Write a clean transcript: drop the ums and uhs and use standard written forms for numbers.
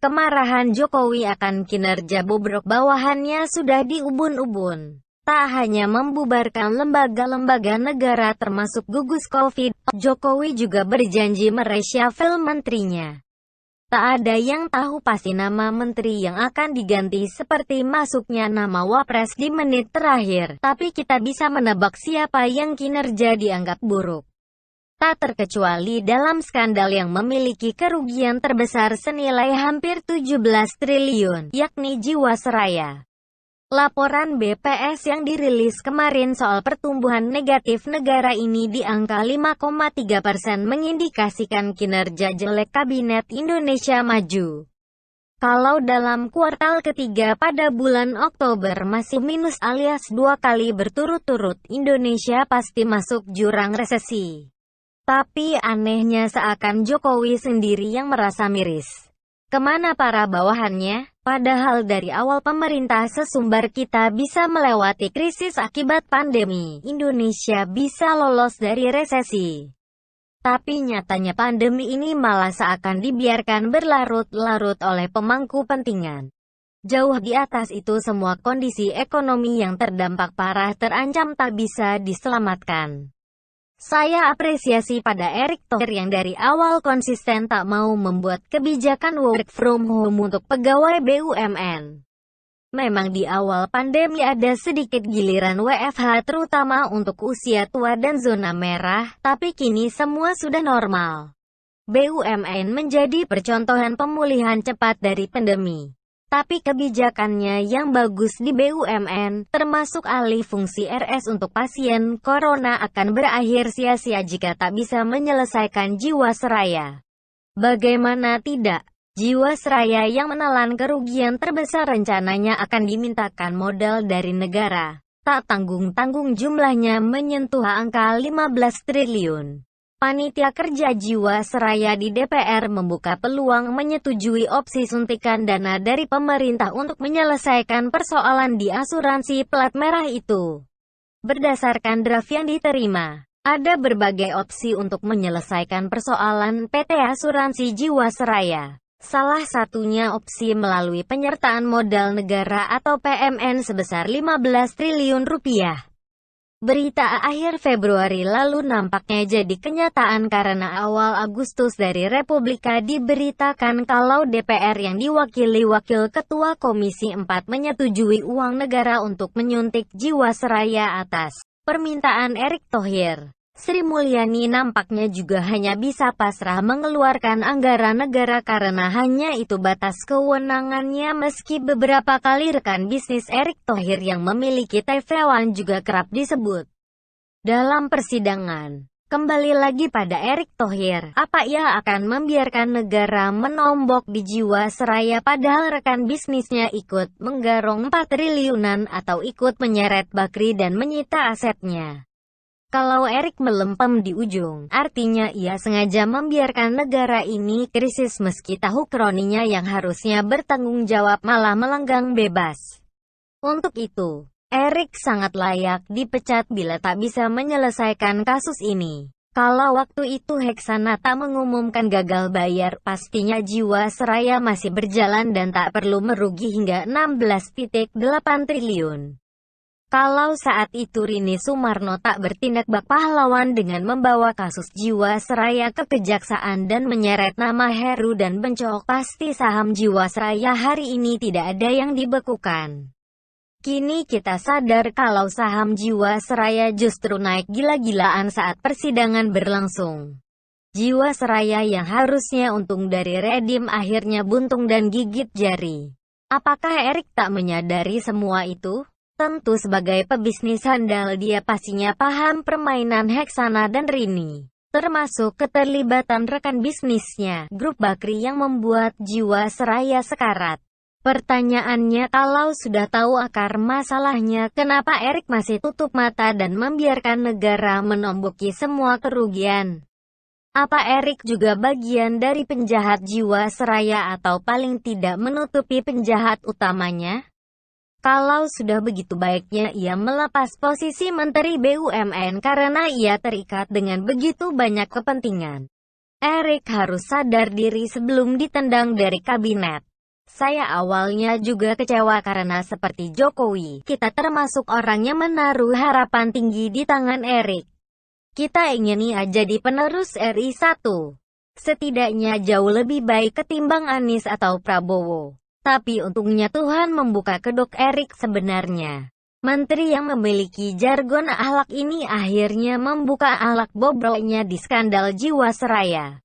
Kemarahan Jokowi akan kinerja bobrok bawahannya sudah diubun-ubun. Tak hanya membubarkan lembaga-lembaga negara termasuk gugus Covid, Jokowi juga berjanji mereshuffle menterinya. Tak ada yang tahu pasti nama menteri yang akan diganti seperti masuknya nama wapres di menit terakhir, tapi kita bisa menebak siapa yang kinerja dianggap buruk. Tak terkecuali dalam skandal yang memiliki kerugian terbesar senilai hampir 17 triliun, yakni Jiwasraya. Laporan BPS yang dirilis kemarin soal pertumbuhan negatif negara ini di angka 5,3% mengindikasikan kinerja jelek Kabinet Indonesia Maju. Kalau dalam kuartal ketiga pada bulan Oktober masih minus alias 2 kali berturut-turut, Indonesia pasti masuk jurang resesi. Tapi anehnya seakan Jokowi sendiri yang merasa miris. Kemana para bawahannya? Padahal dari awal pemerintah sesumbar kita bisa melewati krisis akibat pandemi, Indonesia bisa lolos dari resesi. Tapi nyatanya pandemi ini malah seakan dibiarkan berlarut-larut oleh pemangku kepentingan. Jauh di atas itu semua, kondisi ekonomi yang terdampak parah terancam tak bisa diselamatkan. Saya apresiasi pada Erick Thohir yang dari awal konsisten tak mau membuat kebijakan work from home untuk pegawai BUMN. Memang di awal pandemi ada sedikit giliran WFH terutama untuk usia tua dan zona merah, tapi kini semua sudah normal. BUMN menjadi percontohan pemulihan cepat dari pandemi. Tapi kebijakannya yang bagus di BUMN, termasuk alih fungsi RS untuk pasien corona, akan berakhir sia-sia jika tak bisa menyelesaikan Jiwasraya. Bagaimana tidak? Jiwasraya yang menelan kerugian terbesar rencananya akan dimintakan modal dari negara. Tak tanggung-tanggung jumlahnya menyentuh angka 15 triliun. Panitia Kerja Jiwasraya di DPR membuka peluang menyetujui opsi suntikan dana dari pemerintah untuk menyelesaikan persoalan di asuransi plat merah itu. Berdasarkan draft yang diterima, ada berbagai opsi untuk menyelesaikan persoalan PT Asuransi Jiwasraya. Salah satunya opsi melalui penyertaan modal negara atau PMN sebesar 15 triliun rupiah. Berita akhir Februari lalu nampaknya jadi kenyataan karena awal Agustus dari Republika diberitakan kalau DPR yang diwakili Wakil Ketua Komisi 4 menyetujui uang negara untuk menyuntik Jiwasraya atas permintaan Erick Thohir. Sri Mulyani nampaknya juga hanya bisa pasrah mengeluarkan anggaran negara karena hanya itu batas kewenangannya, meski beberapa kali rekan bisnis Erick Thohir yang memiliki TV One juga kerap disebut dalam persidangan. Kembali lagi pada Erick Thohir, apa ia akan membiarkan negara menombok di Jiwasraya padahal rekan bisnisnya ikut menggarong 4 triliunan atau ikut menyeret Bakri dan menyita asetnya? Kalau Erick melempem di ujung, artinya ia sengaja membiarkan negara ini krisis meski tahu kroninya yang harusnya bertanggung jawab malah melenggang bebas. Untuk itu, Erick sangat layak dipecat bila tak bisa menyelesaikan kasus ini. Kalau waktu itu Heksanata mengumumkan gagal bayar, pastinya Jiwasraya masih berjalan dan tak perlu merugi hingga 16,8 triliun. Kalau saat itu Rini Sumarno tak bertindak bak pahlawan dengan membawa kasus Jiwasraya ke kejaksaan dan menyeret nama Heru dan Bencok, pasti saham Jiwasraya hari ini tidak ada yang dibekukan. Kini kita sadar kalau saham Jiwasraya justru naik gila-gilaan saat persidangan berlangsung. Jiwasraya yang harusnya untung dari redim akhirnya buntung dan gigit jari. Apakah Erick tak menyadari semua itu? Tentu sebagai pebisnis handal dia pastinya paham permainan Heksana dan Rini, termasuk keterlibatan rekan bisnisnya, Grup Bakri yang membuat Jiwasraya sekarat. Pertanyaannya, kalau sudah tahu akar masalahnya, kenapa Erick masih tutup mata dan membiarkan negara menomboki semua kerugian? Apa Erick juga bagian dari penjahat Jiwasraya atau paling tidak menutupi penjahat utamanya? Kalau sudah begitu, baiknya ia melepas posisi Menteri BUMN karena ia terikat dengan begitu banyak kepentingan. Erick harus sadar diri sebelum ditendang dari kabinet. Saya awalnya juga kecewa karena seperti Jokowi, kita termasuk orang yang menaruh harapan tinggi di tangan Erik. Kita ingin ia jadi penerus RI 1. Setidaknya jauh lebih baik ketimbang Anies atau Prabowo. Tapi untungnya Tuhan membuka kedok Erik sebenarnya. Menteri yang memiliki jargon akhlak ini akhirnya membuka akhlak bobroknya di skandal Jiwasraya.